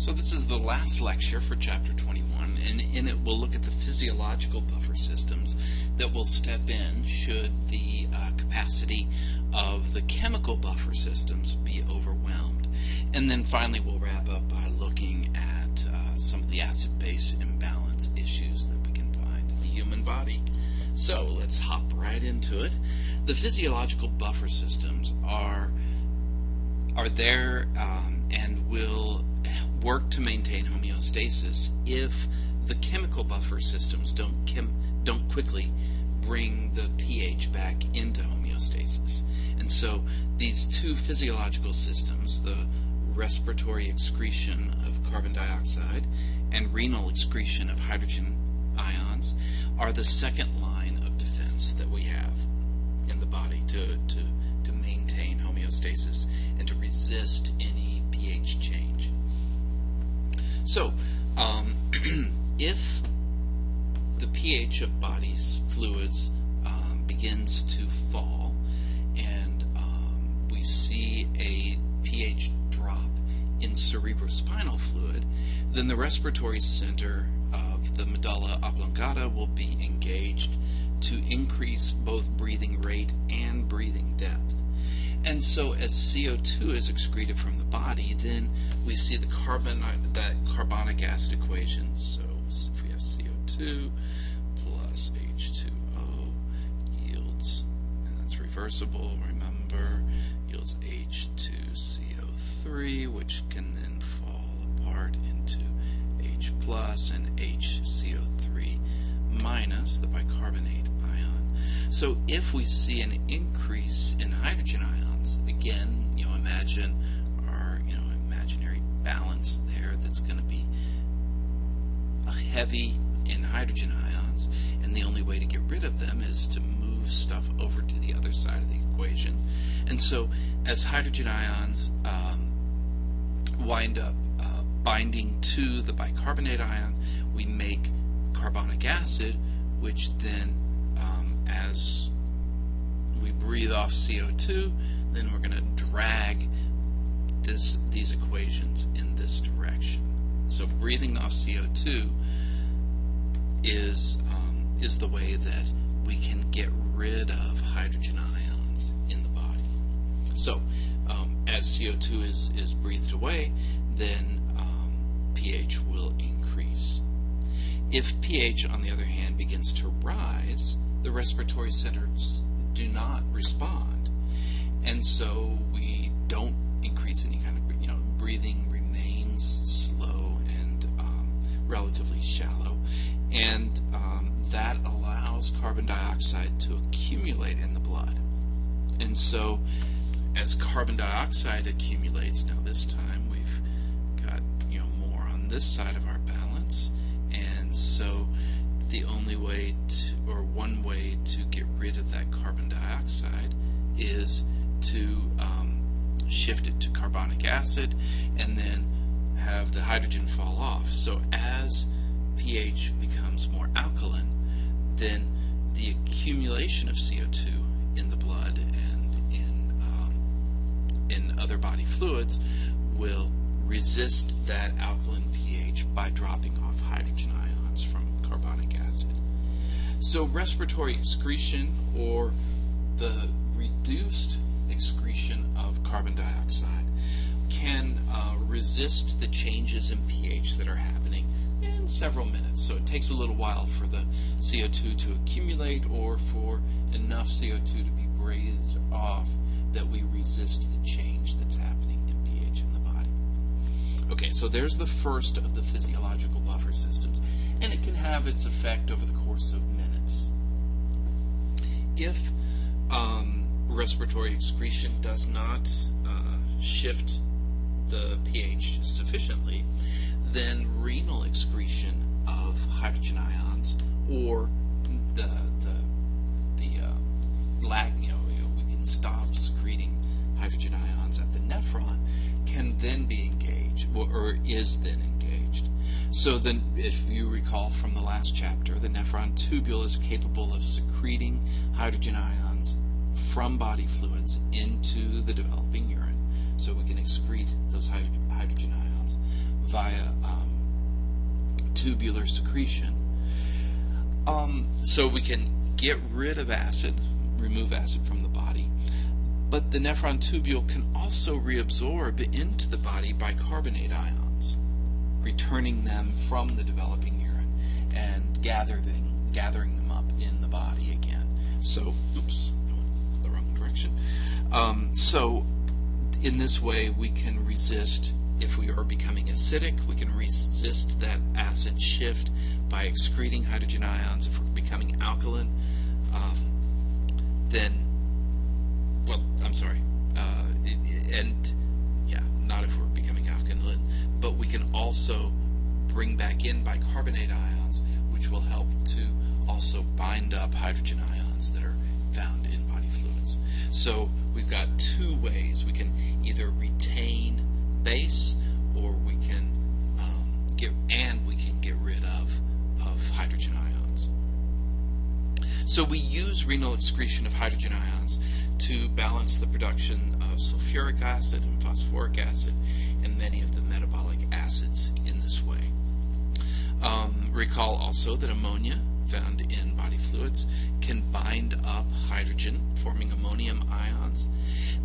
So this is the last lecture for Chapter 21, and in it we'll look at the physiological buffer systems that will step in should the capacity of the chemical buffer systems be overwhelmed. And then finally we'll wrap up by looking at some of the acid-base imbalance issues that we can find in the human body. So let's hop right into it. The physiological buffer systems are there and will work to maintain homeostasis if the chemical buffer systems don't quickly bring the pH back into homeostasis. And so these two physiological systems, the respiratory excretion of carbon dioxide and renal excretion of hydrogen ions, are the second line of defense that we have in the body to maintain homeostasis and to resist any pH change. So, if the pH of body's fluids begins to fall and we see a pH drop in cerebrospinal fluid, then the respiratory center of the medulla oblongata will be engaged to increase both breathing rate and breathing depth. And so as CO2 is excreted from the body, then we see that carbonic acid equation. So if we have CO2 plus H2O yields, and that's reversible, remember, yields H2CO3, which can then fall apart into H plus and HCO3 minus, the bicarbonate ion. So if we see an increase in hydrogen ions, again, imagine our imaginary balance there that's going to be heavy in hydrogen ions, and the only way to get rid of them is to move stuff over to the other side of the equation. And so as hydrogen ions wind up binding to the bicarbonate ion, we make carbonic acid, which then as we breathe off CO2, then we're going to drag these equations in this direction. So breathing off CO2 is the way that we can get rid of hydrogen ions in the body. So as CO2 is breathed away, then pH will increase. If pH, on the other hand, begins to rise, the respiratory centers do not respond, and so we don't increase any kind of breathing remains slow and relatively shallow, and that allows carbon dioxide to accumulate in the blood. And so as carbon dioxide accumulates, now this time we've got more on this side of our balance, and so the only way to, or one way to get rid of that carbon dioxide is to shift it to carbonic acid and then have the hydrogen fall off. So as pH becomes more alkaline, then the accumulation of CO2 in the blood and in other body fluids will resist that alkaline pH by dropping off hydrogen ions from carbonic acid. So respiratory excretion, or the reduced excretion of carbon dioxide, can resist the changes in pH that are happening in several minutes. So it takes a little while for the CO2 to accumulate, or for enough CO2 to be breathed off that we resist the change that's happening in pH in the body. Okay, so there's the first of the physiological buffer systems, and it can have its effect over the course of minutes. If respiratory excretion does not shift the pH sufficiently, then renal excretion of hydrogen ions, or the lag, we can stop secreting hydrogen ions at the nephron, can then be engaged, or is then engaged. So then, if you recall from the last chapter, the nephron tubule is capable of secreting hydrogen ions from body fluids into the developing urine, so we can excrete those hydrogen ions via tubular secretion. So we can get rid of acid, remove acid from the body, but the nephron tubule can also reabsorb into the body bicarbonate ions, returning them from the developing urine and gathering them up in the body again. So, oops, I went the wrong direction. So in this way we can resist, if we are becoming acidic, we can resist that acid shift by excreting hydrogen ions. If we're becoming alkaline, not if we're becoming alkaline, but we can also bring back in bicarbonate ions, which will help to also bind up hydrogen ions that are found in body fluids. So we've got two ways. We can either retain base, or we can get rid of hydrogen ions. So we use renal excretion of hydrogen ions to balance the production of sulfuric acid and phosphoric acid and many of the metabolic acids in this way. Recall also that ammonia, found in body fluids, can bind up hydrogen, forming ammonium ions.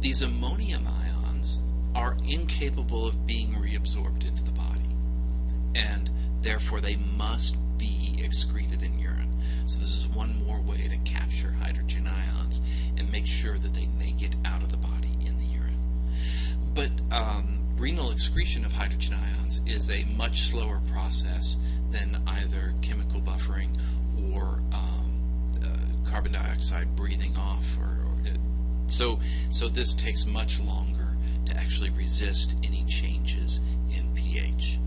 These ammonium ions are incapable of being reabsorbed into the body, and therefore they must be excreted in urine. So this is one more way to capture hydrogen ions and make sure that they make it out of the body in the urine. But renal excretion of hydrogen ions is a much slower process than either chemical buffering or carbon dioxide breathing off. So this takes much longer to actually resist any changes in pH.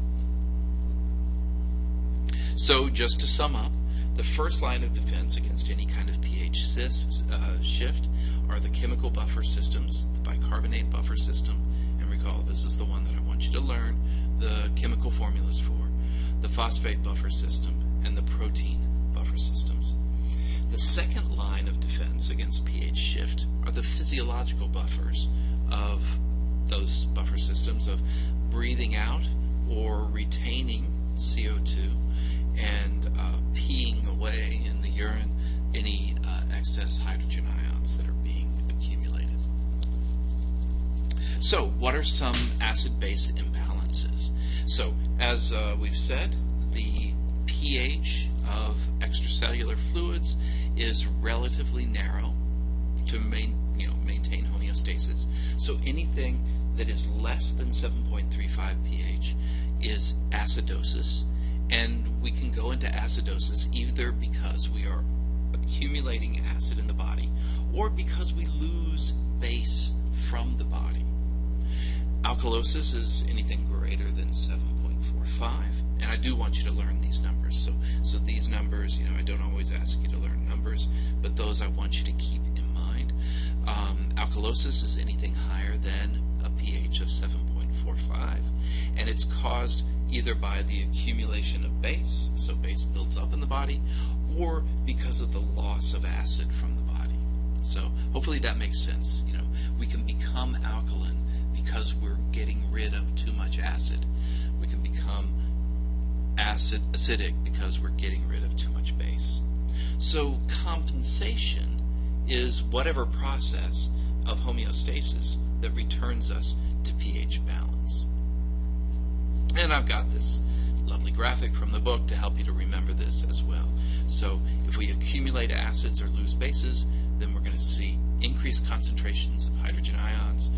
So just to sum up, the first line of defense against any kind of pH shift are the chemical buffer systems, the bicarbonate buffer system, and recall this is the one that I want you to learn the chemical formulas for, the phosphate buffer system, and the protein buffer systems. The second line of defense against pH shift are the physiological buffers of those buffer systems, of breathing out or retaining CO2 and peeing away in the urine any excess hydrogen ions that are being accumulated. So what are some acid-base imbalances? So as we've said, the pH of extracellular fluids is relatively narrow to maintain homeostasis. So anything that is less than 7.35 pH is acidosis, and we can go into acidosis either because we are accumulating acid in the body or because we lose base from the body. Alkalosis is anything greater than 7.45, and I do want you to learn these numbers. So these numbers, I don't always ask you to learn numbers, but those I want you to keep in mind. Alkalosis is anything higher than a pH of 7.45, and it's caused either by the accumulation of base, so base builds up in the body, or because of the loss of acid from the body. So hopefully that makes sense. We can become alkaline because we're getting rid of too much acid. We can become acidic because we're getting rid of too much base. So compensation is whatever process of homeostasis that returns us to pH balance. And I've got this lovely graphic from the book to help you to remember this as well. So if we accumulate acids or lose bases, then we're going to see increased concentrations of hydrogen ions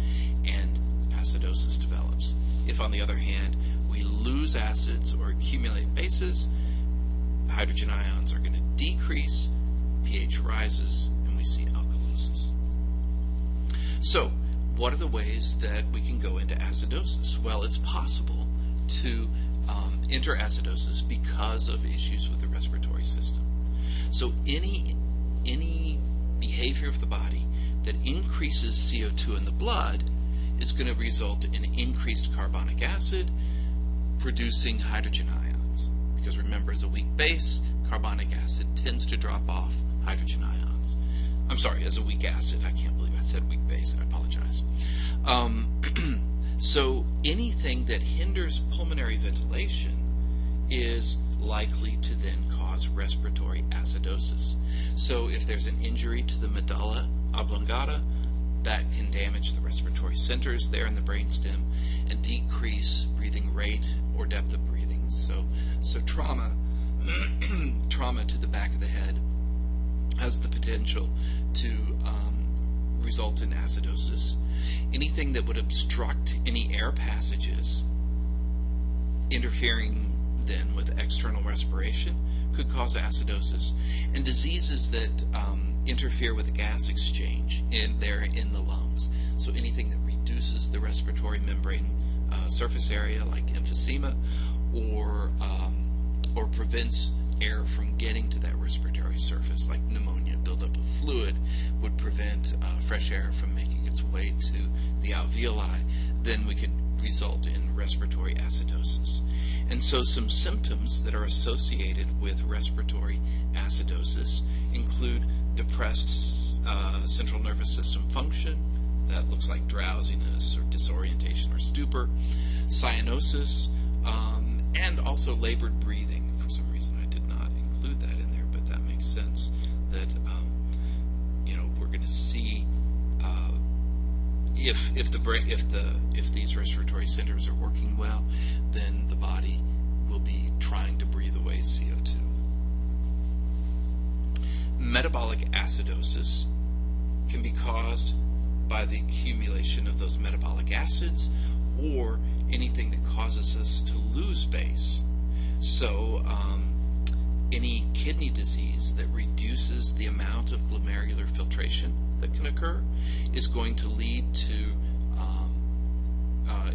and acidosis develops. If on the other hand we lose acids or accumulate bases, hydrogen ions are going to decrease, pH rises, and we see alkalosis. So what are the ways that we can go into acidosis? Well, it's possible to enter acidosis because of issues with the respiratory system. So any behavior of the body that increases CO2 in the blood is going to result in increased carbonic acid producing hydrogen ions. Because remember, as a weak base, carbonic acid tends to drop off hydrogen ions. I'm sorry, as a weak acid. I can't believe I said weak base. I apologize. So anything that hinders pulmonary ventilation is likely to then cause respiratory acidosis. So if there's an injury to the medulla oblongata, that can damage the respiratory centers there in the brainstem and decrease breathing rate or depth of breathing. So trauma to the back of the head has the potential to result in acidosis. Anything that would obstruct any air passages, interfering then with external respiration, could cause acidosis. And diseases that interfere with the gas exchange in the lungs, so anything that reduces the respiratory membrane surface area, like emphysema, or prevents air from getting to that respiratory surface, like pneumonia, buildup of fluid, would prevent fresh air from making its way to the alveoli, then we could result in respiratory acidosis. And so some symptoms that are associated with respiratory acidosis include depressed central nervous system function, that looks like drowsiness or disorientation or stupor, cyanosis, and also labored breathing. For some reason I did not include that in there, but that makes sense that we're going to see if these respiratory centers are working well, then the body will be trying to breathe away CO2. Metabolic acidosis can be caused by the accumulation of those metabolic acids or anything that causes us to lose base. So any kidney disease that reduces the amount of glomerular filtration that can occur is going to lead to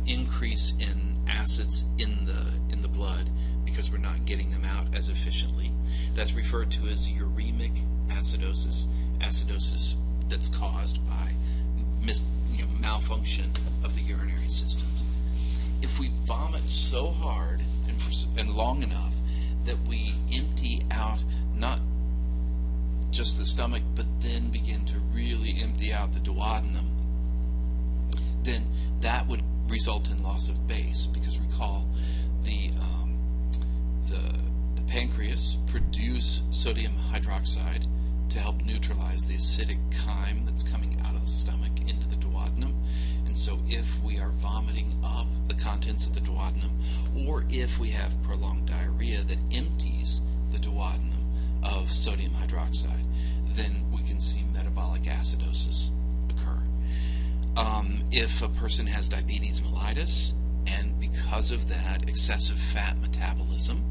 increase in acids in the blood because we're not getting them out as efficiently. That's referred to as uremic acidosis, acidosis that's caused by malfunction of the urinary systems. If we vomit so hard and long enough that we empty out not just the stomach, but then begin to really empty out the duodenum, then that would result in loss of base, because recall the pancreas produce sodium hydroxide to help neutralize the acidic chyme that's coming out of the stomach into the duodenum. And so if we are vomiting up the contents of the duodenum, or if we have prolonged diarrhea that empties the duodenum of sodium hydroxide, then we can see metabolic acidosis occur. If a person has diabetes mellitus, and because of that excessive fat metabolism,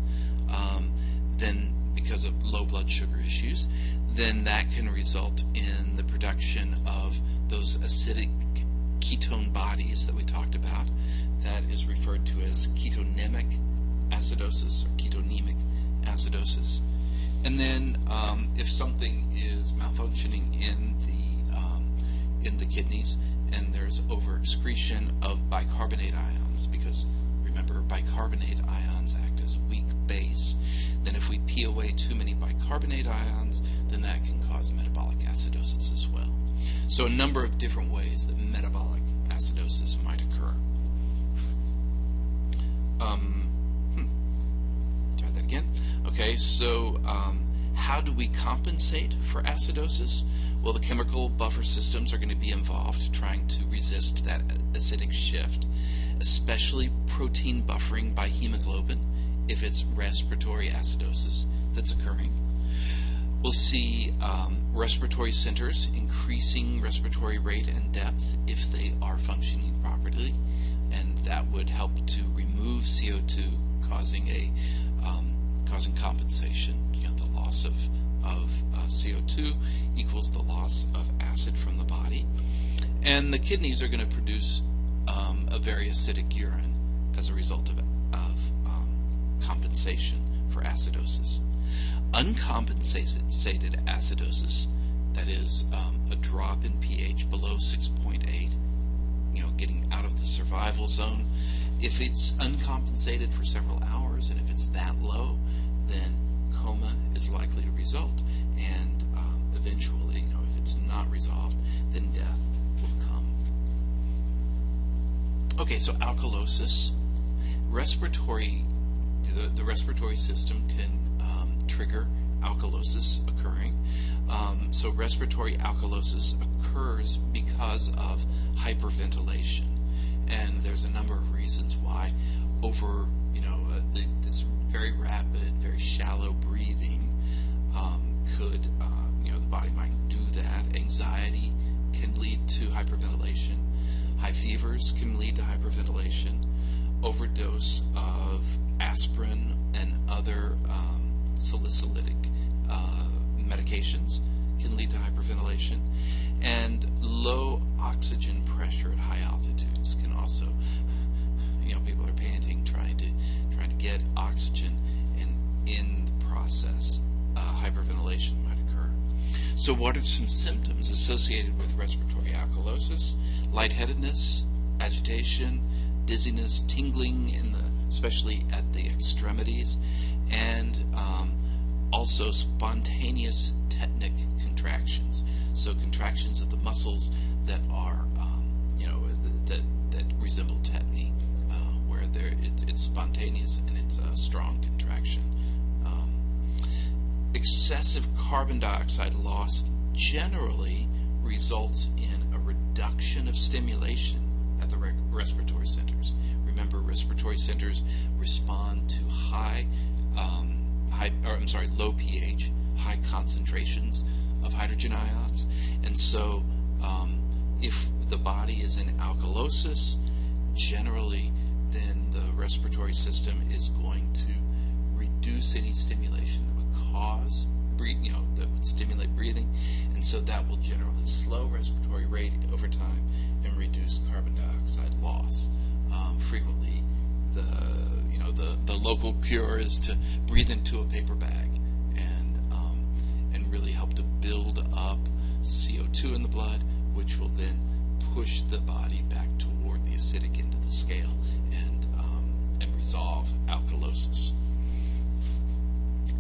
then because of low blood sugar issues, then that can result in the production of those acidic ketone bodies that we talked about. That is referred to as ketonemic acidosis or ketonemic acidosis. And then if something is malfunctioning in the kidneys, and there's overexcretion of bicarbonate ions, because remember, bicarbonate ions act as a weak base, then if we pee away too many bicarbonate ions, then that can cause metabolic acidosis as well. So a number of different ways that metabolic acidosis might occur. Try that again. Okay, so how do we compensate for acidosis? Well, the chemical buffer systems are going to be involved trying to resist that acidic shift, especially protein buffering by hemoglobin if it's respiratory acidosis that's occurring. We'll see respiratory centers increasing respiratory rate and depth if they are functioning properly, and that would help to remove CO2, causing compensation. The loss of CO2 equals the loss of acid from the body, and the kidneys are going to produce a very acidic urine as a result of compensation for acidosis. Uncompensated acidosis, that is a drop in pH below 6.8, getting out of the survival zone. If it's uncompensated for several hours, and if it's that low, then coma is likely to result, and eventually, if it's not resolved, then death will come. Okay, so alkalosis, the respiratory system can trigger alkalosis occurring. So respiratory alkalosis occurs because of hyperventilation, and there's a number of reasons why. Over this very rapid, very shallow breathing could the body might do that. Anxiety can lead to hyperventilation. High fevers can lead to hyperventilation. Overdose of aspirin and other salicylic medications can lead to hyperventilation, and low oxygen pressure at high altitudes can also, people are panting, trying to get oxygen, and in the process, hyperventilation might occur. So what are some symptoms associated with respiratory alkalosis? Lightheadedness, agitation, dizziness, tingling especially at the extremities, and also spontaneous tetanic contractions. So contractions of the muscles that are, that resemble tetany, where it's spontaneous and it's a strong contraction. Excessive carbon dioxide loss generally results in a reduction of stimulation at the respiratory centers. Remember, respiratory centers respond to low pH, high concentrations of hydrogen ions, and so if the body is in alkalosis, generally, then the respiratory system is going to reduce any stimulation that would cause that would stimulate breathing, and so that will generally slow respiratory rate over time and reduce carbon dioxide loss. Frequently, the local cure is to breathe into a paper bag and really help to build up CO2 in the blood, which will then push the body back toward the acidic end of the scale and resolve alkalosis.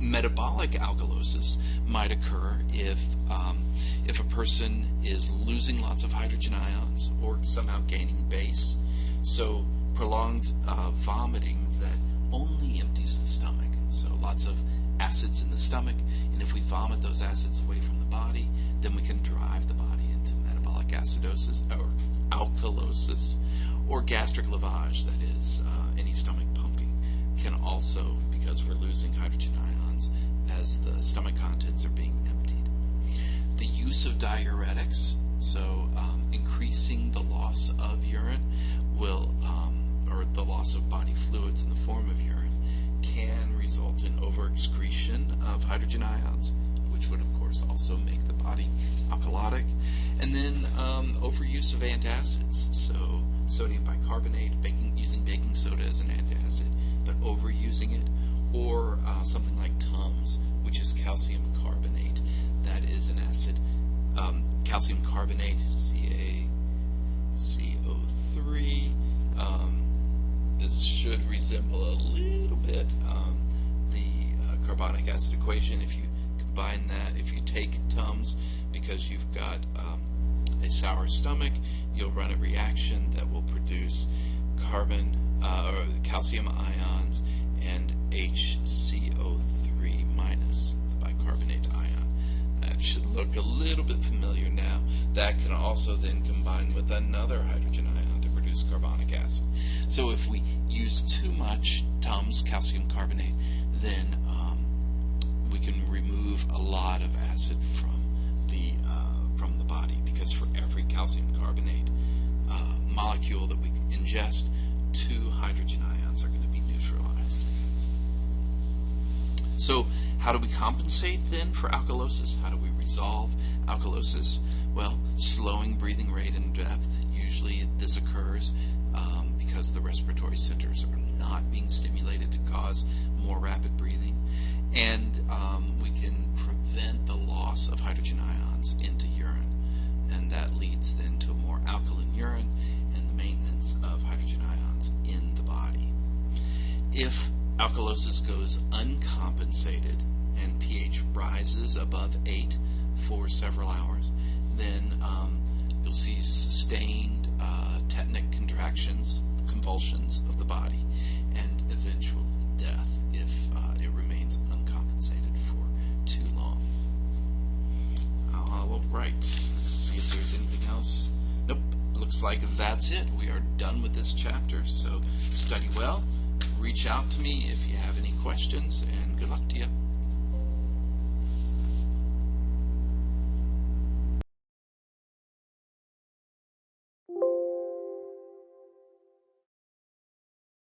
Metabolic alkalosis might occur if a person is losing lots of hydrogen ions or somehow gaining base. So prolonged vomiting that only empties the stomach. So lots of acids in the stomach, and if we vomit those acids away from the body, then we can drive the body into metabolic acidosis or alkalosis, or gastric lavage, that is any stomach pumping, can also, because we're losing hydrogen ions as the stomach contents are being emptied. The use of diuretics, so increasing the loss of urine will, or the loss of body fluids in the form of urine, can result in overexcretion of hydrogen ions, which would of course also make the body alkalotic. And then overuse of antacids, so sodium bicarbonate, using baking soda as an antacid, but overusing it, or something like Tums, which is calcium carbonate. That is an acid. Calcium carbonate, CaCO3. This should resemble a little bit the carbonic acid equation. If you combine that, if you take Tums, because you've got a sour stomach, you'll run a reaction that will produce or calcium ions and HCO3 minus, the bicarbonate ion. That should look a little bit familiar now. That can also then combine with another hydrogen ion to produce carbonic acid. So if we use too much Tums, calcium carbonate, then we can remove a lot of acid from the body, because for every calcium carbonate molecule that we ingest, 2 hydrogen ions are going to be neutralized. So how do we compensate then for alkalosis? How do we resolve alkalosis? Well, slowing breathing rate and depth. Usually this occurs because the respiratory centers are not being stimulated to cause more rapid breathing, and we can prevent the loss of hydrogen ions into urine, and that leads then to a more alkaline urine and the maintenance of hydrogen ions in the body. If alkalosis goes uncompensated and pH rises above 8 for several hours, then you'll see sustained tetanic contractions convulsions of the body, and eventual death if it remains uncompensated for too long. All right, let's see if there's anything else. Nope, looks like that's it. We are done with this chapter, so study well. Reach out to me if you have any questions, and good luck to you.